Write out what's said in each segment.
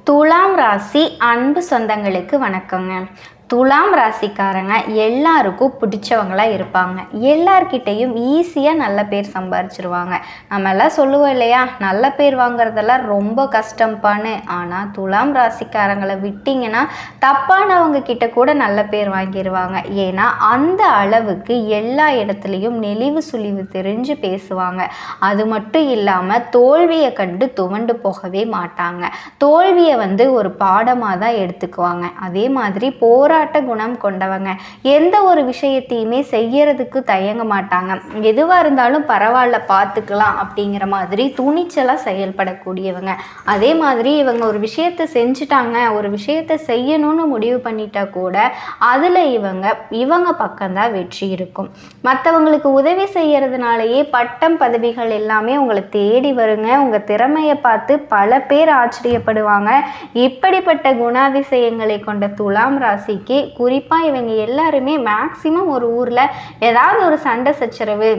துலாம் ராசி அன்பு சொந்தங்களுக்கு வணக்கங்க. துலாம் ராசிக்காரங்க எல்லாருக்கும் பிடிச்சவங்களா இருப்பாங்க. எல்லார்கிட்டையும் ஈஸியாக நல்ல பேர் சம்பாரிச்சிருவாங்க. நம்ம எல்லாம் சொல்லுவோம் இல்லையா, நல்ல பேர் வாங்குறதெல்லாம் ரொம்ப கஷ்டம்பான்னு. ஆனால் துலாம் ராசிக்காரங்களை விட்டிங்கன்னா தப்பானவங்க கிட்ட கூட நல்ல பேர் வாங்கிடுவாங்க. ஏன்னா அந்த அளவுக்கு எல்லா இடத்துலையும் நெளிவு சுழிவு தெரிஞ்சு பேசுவாங்க. அது மட்டும் இல்லாமல் தோல்வியை கண்டு துவண்டு போகவே மாட்டாங்க. தோல்வியை ஒரு பாடமாக தான் எடுத்துக்குவாங்க. அதே மாதிரி போராட்ட குணம் கொண்டவங்க. எந்த ஒரு விஷயத்தையுமே செய்யறதுக்கு தயங்க மாட்டாங்க. எதுவாக இருந்தாலும் பரவாயில்ல பார்த்துக்கலாம் அப்படிங்கிற மாதிரி துணிச்சலாக செயல்படக்கூடியவங்க. அதே மாதிரி இவங்க ஒரு விஷயத்தை செஞ்சுட்டாங்க, ஒரு விஷயத்தை செய்யணும்னு முடிவு பண்ணிட்டா கூட அதில் இவங்க பக்கம்தான் வெற்றி இருக்கும். மற்றவங்களுக்கு உதவி செய்யறதுனாலேயே பட்டம் பதவிகள் எல்லாமே உங்களை தேடி வருங்க. உங்கள் திறமையை பார்த்து பல பேர் ஆச்சரியப்படுவாங்க. இப்படிப்பட்ட குணாதிசயங்களை கொண்ட துலாம் ராசிக்கு குறிப்பாக இவங்க எல்லாருமே மேக்சிமம் ஒரு ஊரில் ஏதாவது ஒரு சண்டை சச்சரவு,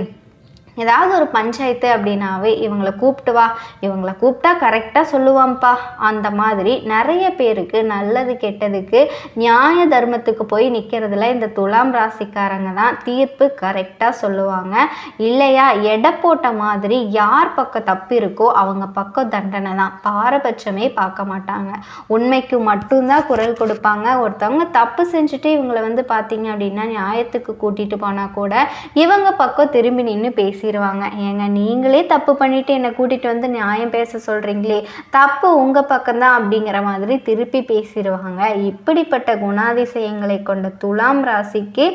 ஏதாவது ஒரு பஞ்சாயத்து அப்படின்னாவே இவங்களை கூப்பிட்டு வா, இவங்களை கூப்பிட்டா கரெக்டாக சொல்லுவான்ப்பா. அந்த மாதிரி நிறைய பேருக்கு நல்லது கெட்டதுக்கு நியாய தர்மத்துக்கு போய் நிற்கிறதுல இந்த துலாம் ராசிக்காரங்க தான் தீர்ப்பு கரெக்டாக சொல்லுவாங்க. இல்லையா எடை போட்ட மாதிரி யார் பக்கம் தப்பு இருக்கோ அவங்க பக்கம் தண்டனை தான். பாரபட்சமே பார்க்க மாட்டாங்க. உண்மைக்கு மட்டும்தான் குரல் கொடுப்பாங்க. ஒருத்தவங்க தப்பு செஞ்சுட்டு இவங்களை பார்த்தீங்க அப்படின்னா நியாயத்துக்கு கூட்டிகிட்டு போனால் கூட இவங்க பக்கம் திரும்பி நின்று பேசிடுவாங்க. ஏங்க நீங்களே தப்பு பண்ணிட்டு என்னை கூட்டிட்டு வந்து நியாயம் பேச சொல்றீங்களே, தப்பு உங்க பக்கம்தான் அப்படிங்கிற மாதிரி திருப்பி பேசிடுவாங்க. இப்படிப்பட்ட குணாதிசயங்களை கொண்ட துலாம் ராசிக்கு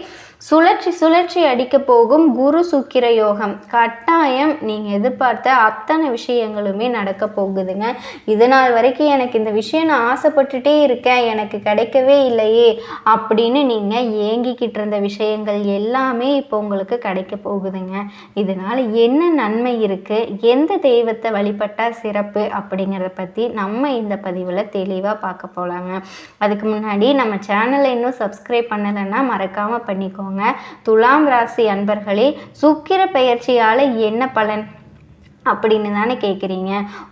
சுழற்சி அடிக்க போகும் குரு சுக்கிர யோகம் கட்டாயம் நீங்கள் எதிர்பார்த்த அத்தனை விஷயங்களுமே நடக்க போகுதுங்க. இது நாள் வரைக்கும் எனக்கு இந்த விஷயம் நான் ஆசைப்பட்டுட்டே இருக்கேன், எனக்கு கிடைக்கவே இல்லையே அப்படின்னு நீங்கள் ஏங்கிக்கிட்டு இருந்த விஷயங்கள் எல்லாமே இப்போ உங்களுக்கு கிடைக்க போகுதுங்க. இதனால் என்ன நன்மை இருக்குது, எந்த தெய்வத்தை வழிபட்டால் சிறப்பு அப்படிங்கிறத பற்றி நம்ம இந்த பதிவில் தெளிவாக பார்க்க போகலாங்க. அதுக்கு முன்னாடி நம்ம சேனலை இன்னும் சப்ஸ்கிரைப் பண்ணலைன்னா மறக்காமல் பண்ணிக்கோங்க. துலாம் ராசி அன்பர்களே, சுக்கிர பெயர்ச்சியால் என்ன பலன் அப்படின்னு தானே கேட்குறீங்க.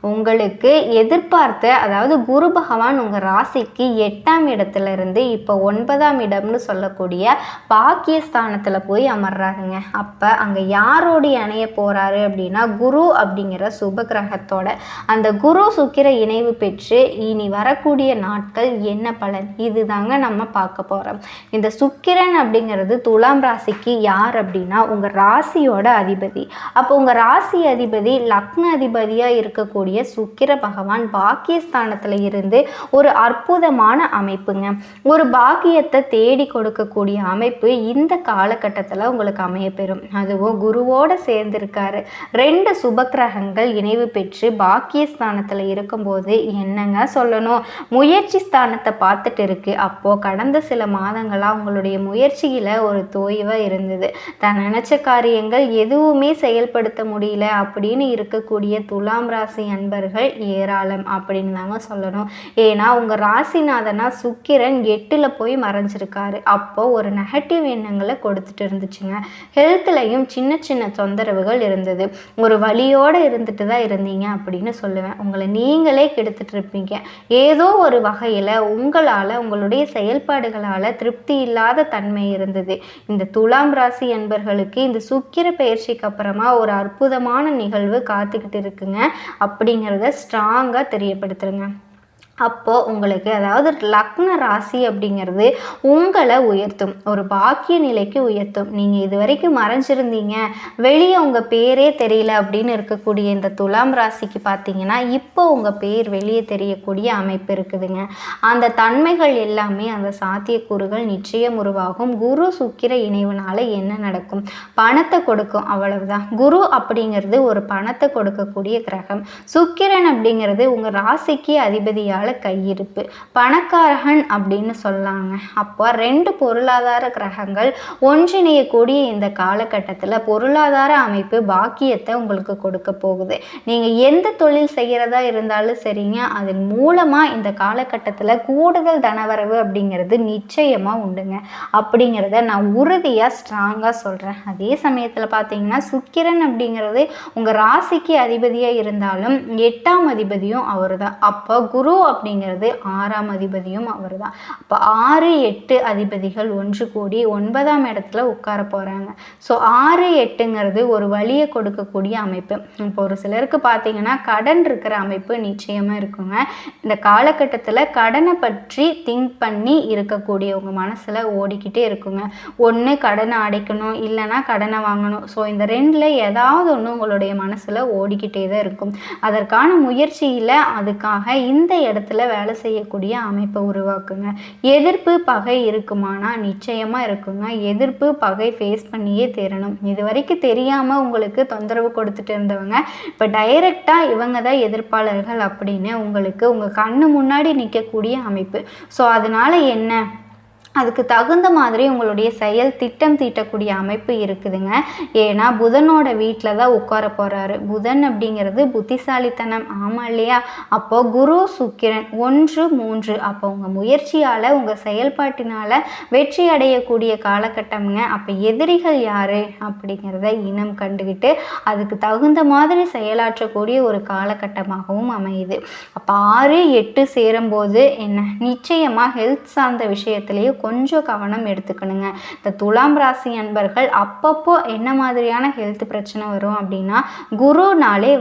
உங்களுக்கு எதிர்பார்த்த, அதாவது குரு பகவான் உங்கள் ராசிக்கு 8ஆம் இடத்துல இருந்து இப்போ 9ஆம் இடம்னு சொல்லக்கூடிய பாக்கியஸ்தானத்தில் போய் அமர்றாருங்க. அப்போ அங்கே யாரோடைய இணைய போகிறாரு அப்படின்னா குரு அப்படிங்கிற சுப கிரகத்தோட. அந்த குரு சுக்கிர இணைவு பெற்று இனி வரக்கூடிய நாட்கள் என்ன பலன், இதுதாங்க நம்ம பார்க்க போகிறோம். இந்த சுக்கிரன் அப்படிங்கிறது துலாம் ராசிக்கு யார் அப்படின்னா உங்கள் ராசியோட அதிபதி. அப்போ உங்கள் ராசி அதிபதி லக்ன அதிபதியாக இருக்கக்கூடிய சுக்கிர பகவான் பாக்கியஸ்தானத்தில் இருந்து ஒரு அற்புதமான அமைப்புங்க. ஒரு பாக்கியத்தை தேடி கொடுக்கக்கூடிய அமைப்பு இந்த காலகட்டத்தில் உங்களுக்கு அமையப்பெறும். அதுவும் குருவோடு சேர்ந்திருக்காரு. 2 சுபக்கிரகங்கள் இணைவு பெற்று பாக்கியஸ்தானத்தில் இருக்கும்போது என்னங்க சொல்லணும், முயற்சி ஸ்தானத்தை பார்த்துட்டு இருக்கு. அப்போது கடந்த சில மாதங்களாக உங்களுடைய முயற்சியில் ஒரு தோய்வாக இருந்தது. தான் நினச்ச காரியங்கள் எதுவுமே செயல்படுத்த முடியல அப்படின்னு இருக்கக்கூடிய துலாம் ராசி அன்பர்கள் ஏராளம் அப்படின்னு தாங்க சொல்லணும். ஏன்னா உங்கள் ராசிநாதனா சுக்கிரன் 8ல் போய் மறைஞ்சிருக்காரு. அப்போ ஒரு நெகட்டிவ் எண்ணங்களை கொடுத்துட்டு இருந்துச்சுங்க. ஹெல்த்லையும் சின்ன தொந்தரவுகள் இருந்தது. ஒரு வலியோடு இருந்துட்டு தான் இருந்தீங்க அப்படின்னு சொல்லுவேன். உங்களை நீங்களே கெடுத்துட்டு இருப்பீங்க. ஏதோ ஒரு வகையில் உங்களால், உங்களுடைய செயல்பாடுகளால் திருப்தி இல்லாத தன்மை இருந்தது. இந்த துலாம் ராசி அன்பர்களுக்கு இந்த சுக்கிர பயிற்சிக்கு அப்புறமா ஒரு அற்புதமான நிகழ்வு காத்துக்கிட்டு இருக்குங்க அப்படிங்கிறத ஸ்ட்ராங்காக தெரியப்படுத்துருங்க. அப்போது உங்களுக்கு, அதாவது லக்ன ராசி அப்படிங்கிறது உங்களை உயர்த்தும், ஒரு பாக்கிய நிலைக்கு உயர்த்தும். நீங்கள் இது வரைக்கும் மறைஞ்சிருந்தீங்க, வெளியே உங்கள் பேரே தெரியல அப்படின்னு இருக்கக்கூடிய இந்த துலாம் ராசிக்கு பார்த்தீங்கன்னா இப்போ உங்கள் பேர் வெளியே தெரியக்கூடிய அமைப்பு இருக்குதுங்க. அந்த தன்மைகள் எல்லாமே, அந்த சாத்தியக்கூறுகள் நிச்சயம் உருவாகும். குரு சுக்கிர இணைவுனால என்ன நடக்கும், பணத்தை கொடுக்கும், அவ்வளவுதான். குரு அப்படிங்கிறது ஒரு பணத்தை கொடுக்கக்கூடிய கிரகம். சுக்கிரன் அப்படிங்கிறது உங்கள் ராசிக்கு அதிபதியால் கையிருப்பு, பணக்காரகன் அப்படின்னு சொல்லாங்க. அப்போ 2 பொருளாதார கிரகங்கள் ஒன்றிணையக்கூடிய இந்த காலகட்டத்தில் பொருளாதார அமைப்பு பாக்கியத்தை உங்களுக்கு கொடுக்க போகுது. நீங்கள் எந்த தொழில் செய்கிறதா இருந்தாலும் சரிங்க, அதன் மூலமாக இந்த காலகட்டத்தில் கூடுதல் தனவரவு அப்படிங்கிறது நிச்சயமாக உண்டுங்க. அப்படிங்கிறத நான் உறுதியாக ஸ்ட்ராங்காக சொல்கிறேன். அதே சமயத்தில் பார்த்தீங்கன்னா சுக்கிரன் அப்படிங்கிறது உங்கள் ராசிக்கு அதிபதியாக இருந்தாலும் 8ஆம் அதிபதியும் அவர் தான். அப்போ குரு அப்படிங்கிறது 6ஆம் அதிபதியும் அவர் தான். அப்போ 6, 8 அதிபதிகள் ஒன்று கூடி 9ஆம் இடத்துல உட்கார போகிறாங்க. ஸோ 6, 8ங்கிறது ஒரு வழியை கொடுக்கக்கூடிய அமைப்பு. இப்போ ஒரு சிலருக்கு பார்த்தீங்கன்னா கடன் இருக்கிற அமைப்பு நிச்சயமாக இருக்குங்க. இந்த காலகட்டத்தில் கடனை பற்றி திங்க் பண்ணி இருக்கக்கூடிய உங்கள் மனசில் ஓடிக்கிட்டே இருக்குங்க. ஒன்று கடனை அடைக்கணும், இல்லைன்னா கடனை வாங்கணும். ஸோ இந்த ரெண்டில் ஏதாவது ஒன்று உங்களுடைய மனசில் ஓடிக்கிட்டே தான் இருக்கும். அதற்கான முயற்சியில் அதுக்காக இந்த இடத்துல வேலை செய்யக்கூடிய அமைப்பை உருவாக்குங்க. எதிர்ப்பு பகை இருக்குமானா நிச்சயமாக இருக்குங்க. எதிர்ப்பு பகை ஃபேஸ் பண்ணியே தீரணும். இது வரைக்கும் தெரியாமல் உங்களுக்கு தொந்தரவு கொடுத்துட்டு இருந்தவங்க இப்போ டைரெக்டாக இவங்க தான் எதிர்ப்பாளர்கள் அப்படின்னு உங்களுக்கு உங்கள் கண்ணு முன்னாடி நிற்கக்கூடிய அமைப்பு. ஸோ அதனால் என்ன, அதுக்கு தகுந்த மாதிரி உங்களுடைய செயல் திட்டம் தீட்டக்கூடிய அமைப்பு இருக்குதுங்க. ஏன்னா புதனோட வீட்டில் தான் உட்கார போகிறாரு. புதன் அப்படிங்கிறது புத்திசாலித்தனம், ஆமாம் இல்லையா? அப்போது குரு சுக்கிரன் 1, 3 அப்போ உங்கள் முயற்சியால் உங்கள் செயல்பாட்டினால் வெற்றி அடையக்கூடிய காலகட்டம்ங்க. அப்போ எதிரிகள் யார் அப்படிங்கிறத இனம் கண்டுக்கிட்டு அதுக்கு தகுந்த மாதிரி செயலாற்றக்கூடிய ஒரு காலகட்டமாகவும் அமையுது. அப்போ 6, 8 சேரும்போது என்ன, நிச்சயமாக ஹெல்த் சார்ந்த விஷயத்துலேயும் கொஞ்சம் கவனம் எடுத்துக்கணுங்க. இந்த துலாம் ராசி அன்பர்கள் அப்பப்போ என்ன மாதிரியான ஹெல்த் பிரச்சனை வரும் அப்படின்னா, குருனாலே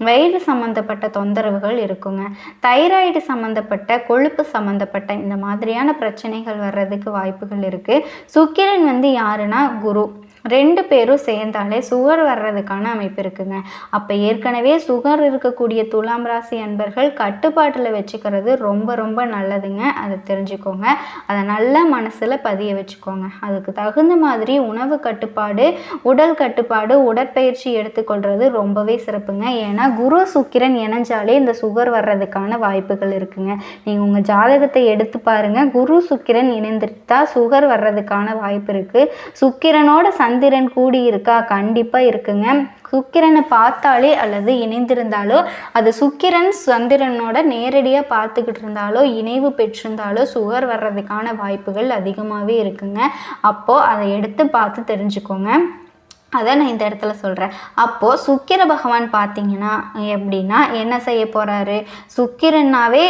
வயிறு சம்மந்தப்பட்ட தொந்தரவுகள் இருக்குங்க. தைராய்டு சம்மந்தப்பட்ட, கொழுப்பு சம்மந்தப்பட்ட இந்த மாதிரியான பிரச்சனைகள் வர்றதுக்கு வாய்ப்புகள் இருக்குது. சுக்கிரன் யாருன்னா குரு, 2 பேரும் சேர்ந்தாலே சுகர் வர்றதுக்கான அமைப்பு இருக்குங்க. அப்போ ஏற்கனவே சுகர் இருக்கக்கூடிய துலாம் ராசி அன்பர்கள் கட்டுப்பாட்டில் வச்சுக்கிறது ரொம்ப ரொம்ப நல்லதுங்க. அதை தெரிஞ்சுக்கோங்க. அதை நல்ல மனசில் பதிய வச்சுக்கோங்க. அதுக்கு தகுந்த மாதிரி உணவு கட்டுப்பாடு, உடல் கட்டுப்பாடு, உடற்பயிற்சி எடுத்துக்கொள்வது ரொம்பவே சிறப்புங்க. ஏன்னா குரு சுக்கிரன் இணைஞ்சாலே இந்த சுகர் வர்றதுக்கான வாய்ப்புகள் இருக்குங்க. நீங்கள் உங்கள் ஜாதகத்தை எடுத்து பாருங்கள். குரு சுக்கிரன் இணைந்துட்டா சுகர் வர்றதுக்கான வாய்ப்பு இருக்குது. சுக்கிரனோட சந்திரன் கூடி இருக்கா, கண்டிப்பாக இருக்குங்க. சுக்கிரனை பார்த்தாலே அல்லது இணைந்திருந்தாலோ, அது சுக்கிரன் சந்திரனோட நேரடியாக பார்த்துக்கிட்டு இருந்தாலோ, இணைவு பெற்றிருந்தாலோ சுகர் வர்றதுக்கான வாய்ப்புகள் அதிகமாகவே இருக்குங்க. அப்போது அதை எடுத்து பார்த்து தெரிஞ்சுக்கோங்க. அதை நான் இந்த இடத்துல சொல்கிறேன். அப்போது சுக்கிர பகவான் பார்த்தீங்கன்னா எப்படின்னா என்ன செய்ய போகிறாரு, சுக்கிரனாவே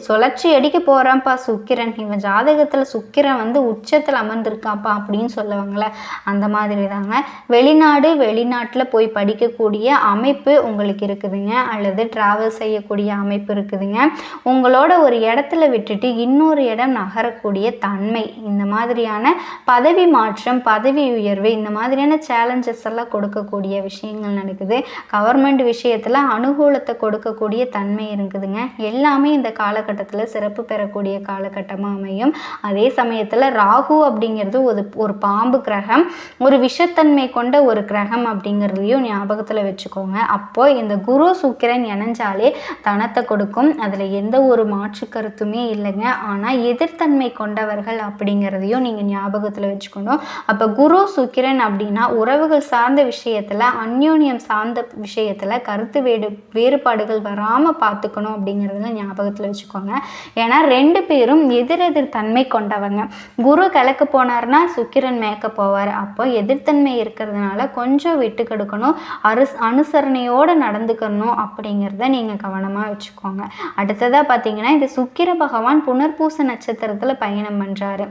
சுழற்சி அடிக்க போகிறான்ப்பா சுக்கிரன், இவன் ஜாதகத்தில் சுக்கிரன் உச்சத்தில் அமர்ந்திருக்காப்பா அப்படின்னு சொல்லுவாங்களே, அந்த மாதிரி தாங்க. வெளிநாட்டில் போய் படிக்கக்கூடிய அமைப்பு உங்களுக்கு இருக்குதுங்க, அல்லது ட்ராவல் செய்யக்கூடிய அமைப்பு இருக்குதுங்க. உங்களோட ஒரு இடத்துல விட்டுட்டு இன்னொரு இடம் நகரக்கூடிய தன்மை, இந்த மாதிரியான பதவி மாற்றம், பதவி உயர்வு, இந்த மாதிரியான சேலஞ்சஸ் எல்லாம் கொடுக்கக்கூடிய விஷயங்கள் நடக்குது. கவர்மெண்ட் விஷயத்தில் அனுகூலத்தை கொடுக்கக்கூடிய தன்மை இருக்குதுங்க. எல்லாமே இந்த காலகட்டத்தில் சிறப்பு பெறக்கூடிய காலகட்டமாக அமையும். அதே சமயத்தில் ராகு அப்படிங்கிறது ஒரு பாம்பு கிரகம், ஒரு விஷத்தன்மை கொண்ட ஒரு கிரகம் அப்படிங்கிறதையும் ஞாபகத்தில் வச்சுக்கோங்க. அப்போது இந்த குரு சுக்கிரன் இணைஞ்சாலே தனத்தை கொடுக்கும். அதில் எந்த ஒரு மாற்று கருத்துமே இல்லைங்க. ஆனால் எதிர்த்தன்மை கொண்டவர்கள் அப்படிங்கிறதையும் நீங்கள் ஞாபகத்தில் வச்சுக்கணும். அப்போ குரு சுக்கிரன் அப்படின்னா உறவுகள் சார்ந்த விஷயத்தில், அந்யோன்யம் சார்ந்த விஷயத்தில் கருத்து வேறுபாடுகள் வராமல் பார்த்துக்கணும் அப்படிங்கிறத ஞாபகத்தில் வச்சுக்கோங்க. ஏன்னா 2 பேரும் எதிரெதிர் தன்மை கொண்டவங்க. குரு கிழக்கு போனார்னா சுக்கிரன் மேற்க போவார். அப்போ எதிர்த்தன்மை இருக்கிறதுனால கொஞ்சம் விட்டு கொடுக்கணும், அனுசரணையோடு நடந்துக்கணும் அப்படிங்கிறத நீங்கள் கவனமாக வச்சுக்கோங்க. அடுத்ததாக பார்த்தீங்கன்னா, இந்த சுக்கிர பகவான் புனர்பூச நட்சத்திரத்தில் பயணம் பண்ணுறாரு.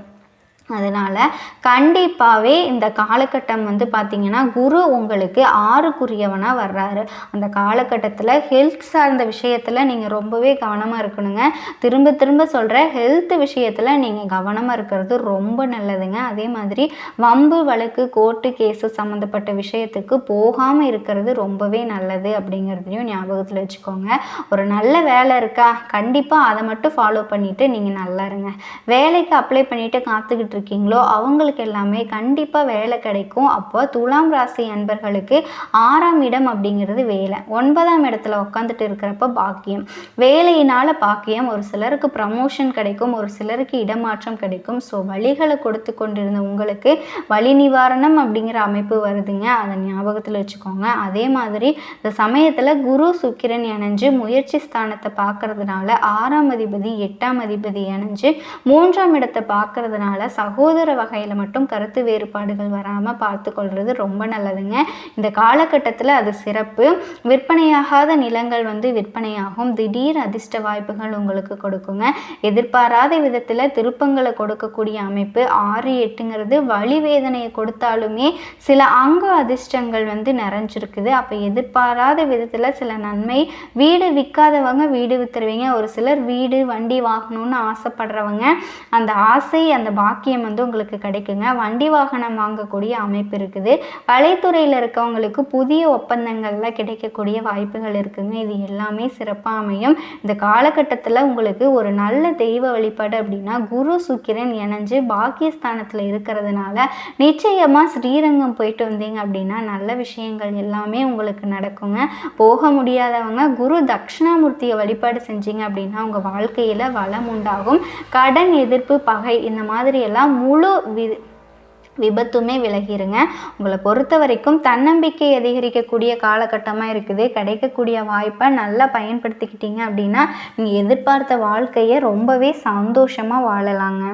அதனால் கண்டிப்பாகவே இந்த காலகட்டம் பார்த்திங்கன்னா குரு உங்களுக்கு 6க்குரியவனாக வர்றாரு. அந்த காலகட்டத்தில் ஹெல்த் சார்ந்த விஷயத்தில் நீங்கள் ரொம்பவே கவனமாக இருக்கணுங்க. திரும்ப திரும்ப சொல்கிற ஹெல்த் விஷயத்தில் நீங்கள் கவனமாக இருக்கிறது ரொம்ப நல்லதுங்க. அதே மாதிரி வம்பு வழக்கு கோர்ட்டு கேஸு சம்மந்தப்பட்ட விஷயத்துக்கு போகாமல் இருக்கிறது ரொம்பவே நல்லது அப்படிங்கிறதையும் ஞாபகத்தில் வச்சுக்கோங்க. ஒரு நல்ல வேலை இருக்கா, கண்டிப்பாக அதை மட்டும் ஃபாலோ பண்ணிவிட்டு நீங்கள் நல்லா இருங்க. வேலைக்கு அப்ளை பண்ணிவிட்டு காத்துக்கிட்டு இருக்கீங்களோ அவங்களுக்கு எல்லாமே கண்டிப்பாக வேலை கிடைக்கும். அப்போ துலாம் ராசி அன்பர்களுக்கு 6ஆம் இடம் அப்படிங்கிறது வேலை, 9ஆம் இடத்துல உட்காந்துட்டு இருக்கிறப்ப பாக்கியம், வேலையினால் பாக்கியம். ஒரு சிலருக்கு ப்ரமோஷன் கிடைக்கும், ஒரு சிலருக்கு இடமாற்றம் கிடைக்கும். ஸோ வழிகளை கொடுத்து கொண்டிருந்த உங்களுக்கு வழி நிவாரணம் அப்படிங்கிற அமைப்பு வருதுங்க. அதை ஞாபகத்தில் வச்சுக்கோங்க. அதே மாதிரி இந்த சமயத்தில் குரு சுக்கிரன் இணைஞ்சு முயற்சி ஸ்தானத்தை பார்க்கறதுனால 6ஆம் அதிபதி 8ஆம் அதிபதி இணைஞ்சு 3ஆம் இடத்தை பார்க்கறதுனால சகோதர வகையில் மட்டும் கருத்து வேறுபாடுகள் வராமல் பார்த்து கொள்வது ரொம்ப நல்லதுங்க. இந்த காலகட்டத்தில் அது சிறப்பு. விற்பனையாகாத நிலங்கள் வந்து விற்பனையாகும். திடீர் அதிர்ஷ்ட வாய்ப்புகள் உங்களுக்கு கொடுக்குங்க. எதிர்பாராத விதத்தில் திருப்பங்களை கொடுக்கக்கூடிய அமைப்பு. 6, 8ங்கிறது வலி வேதனையை கொடுத்தாலுமே சில அங்க அதிர்ஷ்டங்கள் வந்து நிறைஞ்சிருக்குது. அப்போ எதிர்பாராத விதத்தில் சில நன்மை. வீடு விற்காதவங்க வீடு விற்றுருவீங்க. ஒரு சிலர் வீடு வண்டி வாங்கணும்னு ஆசைப்படுறவங்க அந்த ஆசை அந்த பாக்கியம் வந்து உங்களுக்கு கிடைக்குங்க. வண்டி வாகனம் வாங்கக்கூடிய அமைப்பு இருக்குது. கலைத்துறையில் இருக்கவங்களுக்கு புதிய ஒப்பந்தங்கள்லாம் கிடைக்கக்கூடிய வாய்ப்புகள் இருக்குங்க. இது எல்லாமே சிறப்பாக அமையும். இந்த காலகட்டத்தில் உங்களுக்கு ஒரு நல்ல தெய்வ வழிபாடு அப்படின்னா குரு சுக்கிரன் இணைஞ்சு பாக்கியஸ்தானத்தில் இருக்கிறதுனால நிச்சயமாக ஸ்ரீரங்கம் போயிட்டு வந்தீங்க அப்படின்னா நல்ல விஷயங்கள் எல்லாமே உங்களுக்கு நடக்குங்க. போக முடியாதவங்க குரு தட்சிணாமூர்த்தியை வழிபாடு செஞ்சீங்க அப்படின்னா உங்கள் வாழ்க்கையில் வளம் உண்டாகும். கடன் எதிர்ப்பு பகை இந்த மாதிரி எல்லாம் முழு விபத்துமே விலகிருங்க. உங்களை பொறுத்த வரைக்கும் தன்னம்பிக்கை அதிகரிக்கக்கூடிய காலகட்டமாக இருக்குது. கிடைக்கக்கூடிய வாய்ப்பை நல்லா பயன்படுத்திக்கிட்டீங்க அப்படின்னா நீங்கள் எதிர்பார்த்த வாழ்க்கையை ரொம்பவே சந்தோஷமாக வாழலாங்க.